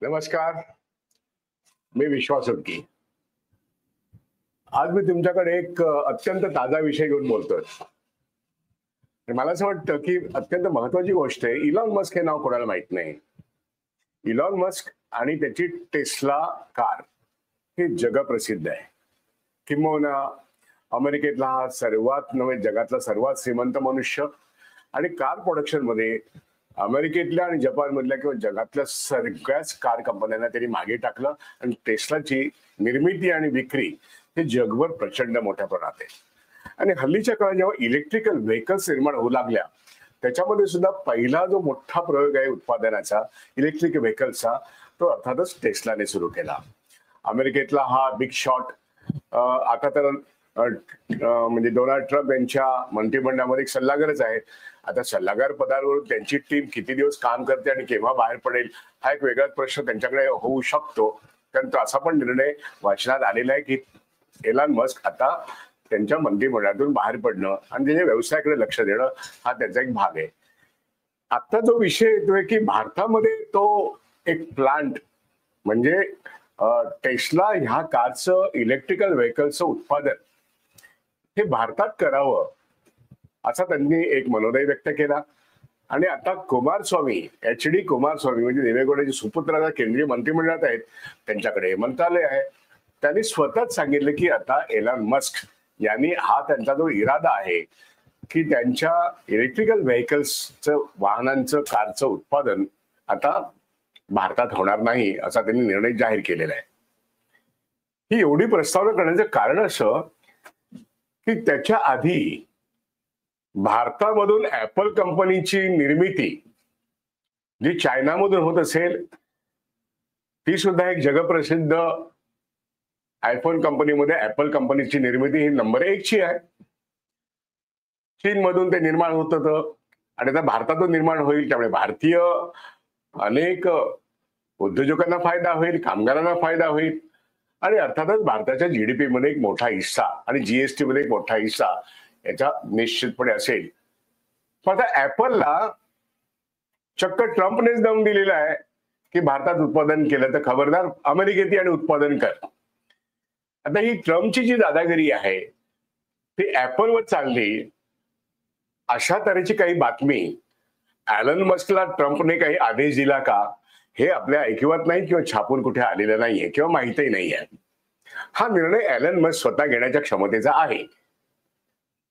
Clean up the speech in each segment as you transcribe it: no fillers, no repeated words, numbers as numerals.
नमस्कार. मी विश्वास उटकी. आज मी तुमच्याकडे एक अत्यंत ताजा विषय घेऊन बोलतोय. मला असं वाटतं की अत्यंत महत्वाची गोष्ट आहे. इलॉन मस्क हे नाव कोणाला माहित नाही. इलॉन मस्क आणि त्याची टेस्ला कार हे जगप्रसिद्ध आहे. किंबहुना अमेरिकेतला हा सर्वात नव्हे जगातला सर्वात श्रीमंत मनुष्य आणि कार प्रोडक्शन मध्ये अमेरिकेतल्या आणि जपान मधल्या किंवा जगातल्या सगळ्याच कार कंपन्यांना त्यांनी मागे टाकलं आणि टेस्लाची निर्मिती आणि विक्री हे जगभर प्रचंड मोठ्या प्रमाणात आहे. आणि हल्लीच्या काळात जेव्हा इलेक्ट्रिकल व्हेकल्स निर्माण होऊ लागल्या त्याच्यामध्ये सुद्धा पहिला जो मोठा प्रयोग आहे उत्पादनाचा इलेक्ट्रिक व्हेकल्सचा तो अर्थातच टेस्लाने सुरू केला. अमेरिकेतला हा बिग शॉट आता तर म्हणजे डोनाल्ड ट्रम्प यांच्या मंत्रिमंडळामध्ये एक सल्लागारच आहे. आता सल्लागार पदावरून त्यांची टीम किती दिवस काम करते आणि केव्हा बाहेर पडेल हा एक वेगळाच प्रश्न त्यांच्याकडे होऊ शकतो. कारण तो असा पण निर्णय वाचनात आलेला आहे की एलॉन मस्क आता त्यांच्या मंत्रिमंडळातून बाहेर पडणं आणि त्याच्या व्यवसायाकडे लक्ष देणं हा त्याचा एक भाग आहे. आता जो विषय येतोय की भारतामध्ये तो एक प्लांट म्हणजे टेस्ला ह्या कारचं इलेक्ट्रिकल व्हेकलचं उत्पादन हे भारतात करावं असा त्यांनी एक मनोदय व्यक्त केला. आणि आता कुमारस्वामी HD कुमारस्वामी म्हणजे देवेगौडाचे सुपुत्र केंद्रीय मंत्रिमंडळात आहेत त्यांच्याकडे मंत्रालय आहे. त्यांनी स्वतःच सांगितलं की आता एलॉन मस्क यांनी हा त्यांचा जो इरादा आहे की त्यांच्या इलेक्ट्रिकल व्हेकल्सचं वाहनांचं कारचं उत्पादन आता भारतात होणार नाही असा त्यांनी निर्णय जाहीर केलेला आहे. ही एवढी प्रस्तावना करण्याचं कारण असं की त्याच्या आधी भारतामधून ऍपल कंपनीची निर्मिती जी चायनामधून होत असेल ती सुद्धा एक जगप्रसिद्ध आयफोन कंपनीमध्ये ऍपल कंपनीची निर्मिती ही नंबर 1 ची आहे. चीनमधून ते निर्माण होत होतं आणि आता भारतातून निर्माण होईल. त्यामुळे भारतीय अनेक उद्योजकांना फायदा होईल, कामगारांना फायदा होईल आणि अर्थातच भारताच्या GDP मध्ये एक मोठा हिस्सा आणि GST मध्ये एक मोठा हिस्सा याचा निश्चितपणे असेल. पण आता ऍपलला चक्क ट्रम्पनेच दम दिलेला आहे की भारतात उत्पादन केलं तर खबरदार अमेरिकेत आणि उत्पादन कर. आता ही ट्रम्पची जी दादागिरी आहे ती ऍपलवर चालली अशा तऱ्हेची काही बातमी एलन मस्कला ट्रम्पने काही आदेश दिला का हे आपल्या ऐकिवात नाही किंवा छापून कुठे आलेलं नाहीये किंवा माहितही नाहीये. हा निर्णय एलन मस्क स्वतः घेण्याच्या क्षमतेचा आहे.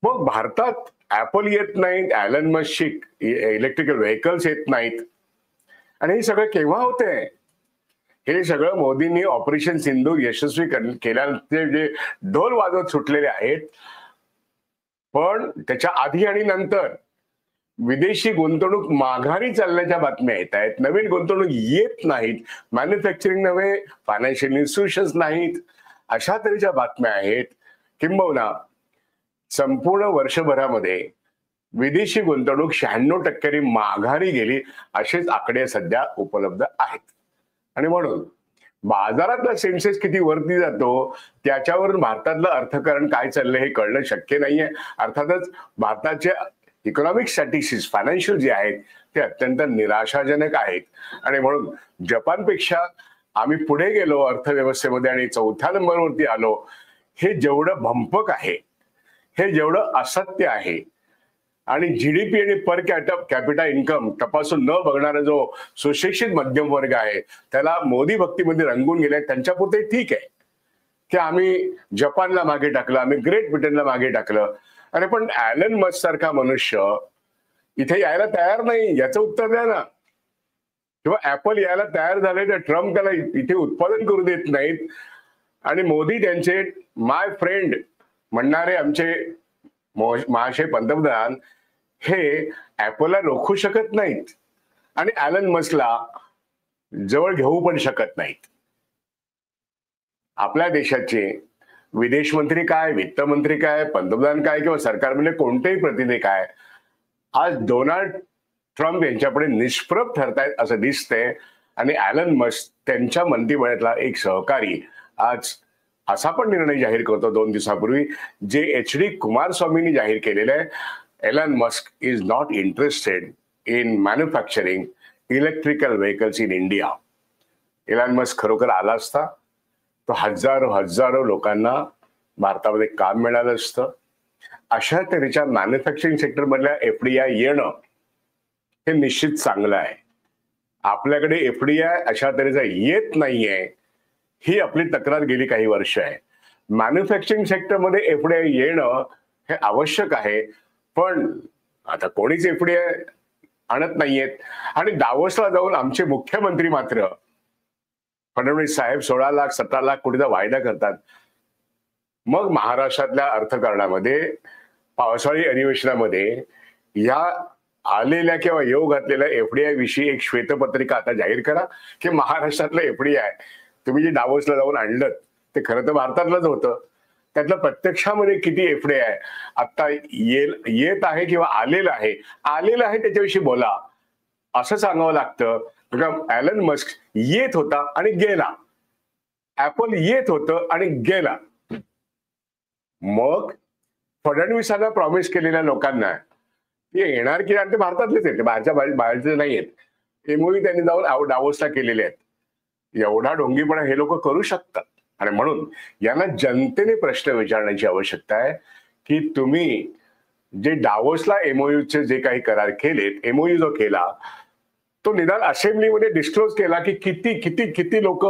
मग भारतात ऍपल येत नाहीत, एलन मस्कची इलेक्ट्रिकल व्हेकल्स येत नाहीत आणि हे सगळं केव्हा होतंय? हे सगळं मोदींनी ऑपरेशन सिंधूर यशस्वी केल्यानंतर जे ढोल वाजवत सुटलेले आहेत. पण त्याच्या आधी आणि नंतर विदेशी गुंतवणूक माघारी चालण्याच्या बातम्या येत आहेत. नवीन गुंतवणूक येत नाहीत, मॅन्युफॅक्चरिंग नव्हे, फायनान्शियल इन्स्टिट्यूशन्स नाहीत, अशा तऱ्हेच्या बातम्या आहेत. किंबहुना संपूर्ण वर्षभरामध्ये विदेशी गुंतवणूक 96% माघारी गेली असेच आकडे सध्या उपलब्ध आहेत. आणि म्हणून बाजारातला सेन्सेक्स किती वरती जातो त्याच्यावरून भारतातलं अर्थकारण काय चाललंय हे कळणं शक्य नाहीये. अर्थातच भारताचे इकॉनॉमिक स्टॅटिस्टिक्स फायनान्शियल जे आहेत ते अत्यंत निराशाजनक आहेत. आणि म्हणून जपानपेक्षा आम्ही पुढे गेलो अर्थव्यवस्थेमध्ये आणि 4थ्या नंबरवरती आलो. हे जेवढं भंपक आहे, हे जेवढं असत्य आहे आणि GDP आणि पर कॅपिटा इन्कम तपासून न बघणारा जो सुशिक्षित मध्यम वर्ग आहे त्याला मोदी भक्तीमध्ये रंगून गेले. त्यांच्यापुरते ठीक आहे की आम्ही जपानला मागे टाकलं, आम्ही ग्रेट ब्रिटनला मागे टाकलं. अरे पण एलन मस्क सारखा मनुष्य इथे यायला तयार नाही, याचं उत्तर द्या ना. किंवा ऍपल यायला तयार झाले तर ट्रम्प त्याला इथे उत्पादन करू देत नाहीत आणि मोदी त्यांचे माय फ्रेंड म्हणणारे आमचे महाशय पंतप्रधान हे ऍपलला रोखू शकत नाहीत आणि एलन मस्कला जवळ घेऊ पण शकत नाहीत. आपल्या देशाचे विदेश मंत्री काय, वित्त मंत्री काय, पंतप्रधान काय किंवा सरकारमधले कोणतेही प्रतिनिधी काय आज डोनाल्ड ट्रम्प यांच्यापुढे निष्प्रभ ठरतायत असं दिसतंय. आणि एलन मस्क त्यांच्या मंत्रिमंडळातला एक सहकारी आज असा पण निर्णय जाहीर करतो 2 दिवसापूर्वी जे HD कुमारस्वामींनी जाहीर केलेलं आहे. Elon Musk is not interested in manufacturing electrical vehicles in India. Elon Musk खरोखर आला असता तो हजारो हजारो लोकांना भारतामध्ये काम मिळालं असतं. अशा तऱ्हेच्या मॅन्युफॅक्चरिंग सेक्टर मधल्या FDI येणं हे निश्चित चांगलं आहे. आपल्याकडे FDI अशा तऱ्हेचा येत नाहीये ही आपली तक्रार गेली काही वर्ष आहे. मॅन्युफॅक्चरिंग सेक्टरमध्ये FDI येणं हे आवश्यक आहे, पण आता कोणीच FDI आणत नाहीयेत. आणि दावोसला जाऊन आमचे मुख्यमंत्री मात्र फडणवीस साहेब 16 लाख 17 लाख कोटीचा वायदा करतात. मग महाराष्ट्रातल्या अर्थकारणामध्ये पावसाळी अधिवेशनामध्ये या आलेल्या किंवा येऊ घातलेल्या FDI विषयी एक श्वेतपत्रिका आता जाहीर करा की महाराष्ट्रातलं FDI तुम्ही जे दावोसला जाऊन आणलं ते खरं तर भारतातलंच होतं. त्यातलं प्रत्यक्षामध्ये किती FDI आता येत आहे किंवा आलेलं आहे त्याच्याविषयी बोला असं सांगावं लागतं. ॲलन मस्क येत होता आणि गेला, ऍपल येत होतं आणि गेला. मग फडणवीसांना प्रॉमिस केलेल्या लोकांना ते येणार की ते भारतातलेच आहेत, बाहेरचे नाही आहेत. MOU त्यांनी जाऊन डावोसला केलेले आहेत. एवढा ढोंगीपणा हे लोक करू शकतात. आणि म्हणून यांना जनतेने प्रश्न विचारण्याची आवश्यकता आहे की तुम्ही जे डावोसला MOUचे जे काही करार केलेत, MOU जो केला तो निदान असेंब्लीमध्ये डिस्क्लोज केला की किती किती किती लोक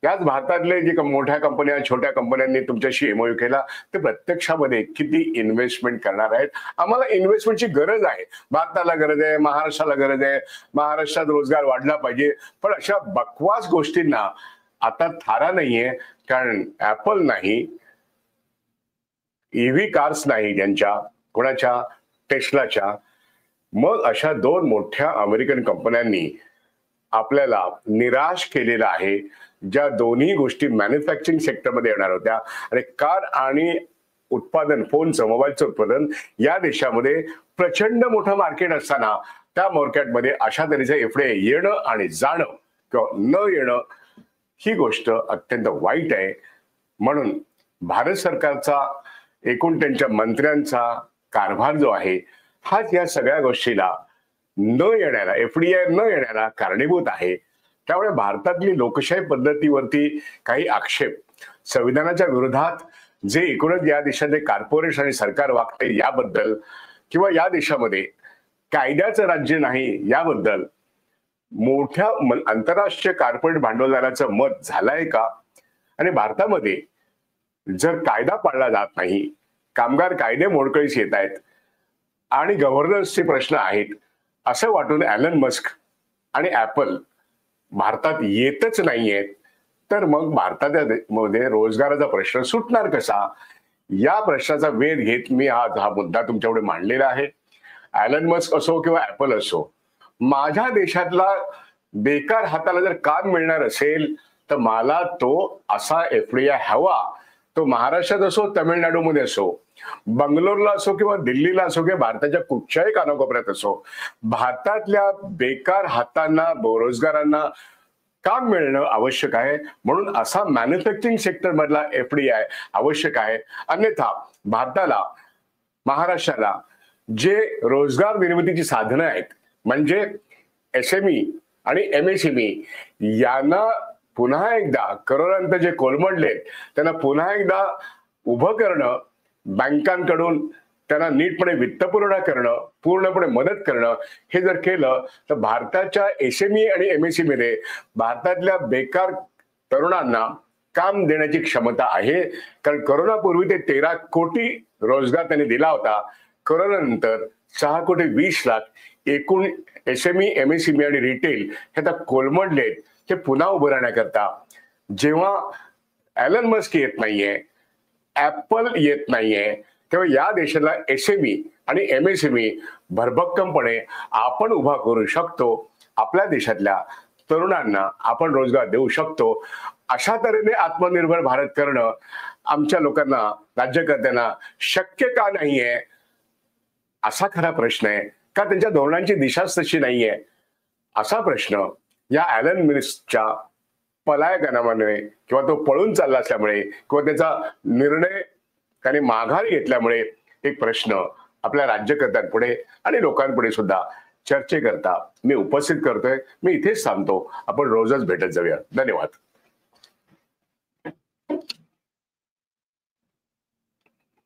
याच भारतातले जे मोठ्या कंपन्या छोट्या कंपन्यांनी तुमच्याशी MOU केला ते प्रत्यक्षामध्ये किती इन्व्हेस्टमेंट करणार आहेत. आम्हाला इन्व्हेस्टमेंटची गरज आहे, भारताला गरज आहे, महाराष्ट्राला गरज आहे, महाराष्ट्रात रोजगार वाढला पाहिजे. पण अशा बकवास गोष्टींना आता थारा नाहीये, कारण ऍपल नाही, EV कार्स नाही ज्यांच्या, कोणाच्या, टेस्लाच्या. मग अशा 2 मोठ्या अमेरिकन कंपन्यांनी आपल्याला निराश केलेला आहे, ज्या दोन्ही गोष्टी मॅन्युफॅक्चरिंग सेक्टरमध्ये येणार होत्या. आणि कार आणि उत्पादन, फोनचं, मोबाईलचं उत्पादन या देशामध्ये प्रचंड मोठं मार्केट असताना त्या मार्केटमध्ये अशा तऱ्हेचं FDI येणं आणि जाणं किंवा न येणं ही गोष्ट अत्यंत वाईट आहे. म्हणून भारत सरकारचा एकूण त्यांच्या मंत्र्यांचा कारभार जो आहे हाच या सगळ्या गोष्टीला न येण्याला, FDI न येण्याला कारणीभूत आहे. त्यामुळे भारतातली लोकशाही पद्धतीवरती काही आक्षेप, संविधानाच्या विरोधात जे एकूणच या देशातले कॉर्पोरेशन आणि सरकार वागते याबद्दल, किंवा या देशामध्ये कायद्याचं राज्य नाही याबद्दल मोठ्या आंतरराष्ट्रीय कॉर्पोरेट भांडवलदाराचं मत झालंय का? आणि भारतामध्ये जर कायदा पाळला जात नाही, कामगार कायदे मोडकळीस येत आहेत आणि गव्हर्नन्सचे प्रश्न आहेत असं वाटून ॲलन मस्क आणि ॲपल भारतात येतच नाहीयेत, तर मग भारतामध्ये रोजगाराचा प्रश्न सुटणार कसा? या प्रश्नाचा वेध घेत मी आज हा मुद्दा तुमच्यापुढे मांडलेला आहे. ॲलन मस्क असो किंवा ॲपल असो, माझ्या देशातला बेकार हाताला जर काम मिळणार असेल तर मला तो असा FDI हवा. तो महाराष्ट्रात असो, तमिळनाडूमध्ये असो, बंगलोरला असो किंवा दिल्लीला असो किंवा भारताच्या कुठच्याही कानाकोपऱ्यात असो, भारतातल्या बेकार हातांना, बेरोजगारांना काम मिळणं आवश्यक आहे. म्हणून असा मॅन्युफॅक्चरिंग सेक्टर मधला FDI आवश्यक आहे. अन्यथा भारताला, महाराष्ट्राला जे रोजगार निर्मितीची साधनं आहेत, म्हणजे SME आणि MSME, यांना पुन्हा एकदा करोनानंतर जे कोलमडले त्यांना पुन्हा एकदा उभं करणं, बँकांकडून त्यांना नीटपणे वित्तपुरवठा करणं, पूर्णपणे मदत करणं, हे जर केलं तर भारताच्या SME आणि MSME मध्ये भारतातल्या बेकार तरुणांना काम देण्याची क्षमता आहे. कारण करोनापूर्वी ते 13 कोटी रोजगार त्यांनी दिला होता. करोनानंतर 6 कोटी 20 लाख एकूण SME, MSME आणि रिटेल हे आता कोलमडलेत. ते पुन्हा उभं राहण्याकरता जेव्हा ॲलन मस्क येत नाहीये, ॲपल येत नाहीये, तेव्हा या देशाला SME आणि MSME भरभक्कमपणे आपण उभा करू शकतो. आपल्या देशातल्या तरुणांना आपण रोजगार देऊ शकतो. अशा तऱ्हेने आत्मनिर्भर भारत करणं आमच्या लोकांना, राज्यकर्त्यांना शक्य का नाहीये असा खरा प्रश्न आहे. का त्यांच्या धोरणांची दिशाच तशी नाहीये असा प्रश्न या ॲलन मस्कच्या पलायनामुळे किंवा तो पळून चालला असल्यामुळे किंवा त्याचा निर्णय त्याने माघार घेतल्यामुळे एक प्रश्न आपल्या राज्यकर्त्यांपुढे आणि लोकांपुढे सुद्धा चर्चेकरता मी उपस्थित करतोय. मी इथेच थांबतो. आपण रोजच भेटत जाऊया. धन्यवाद.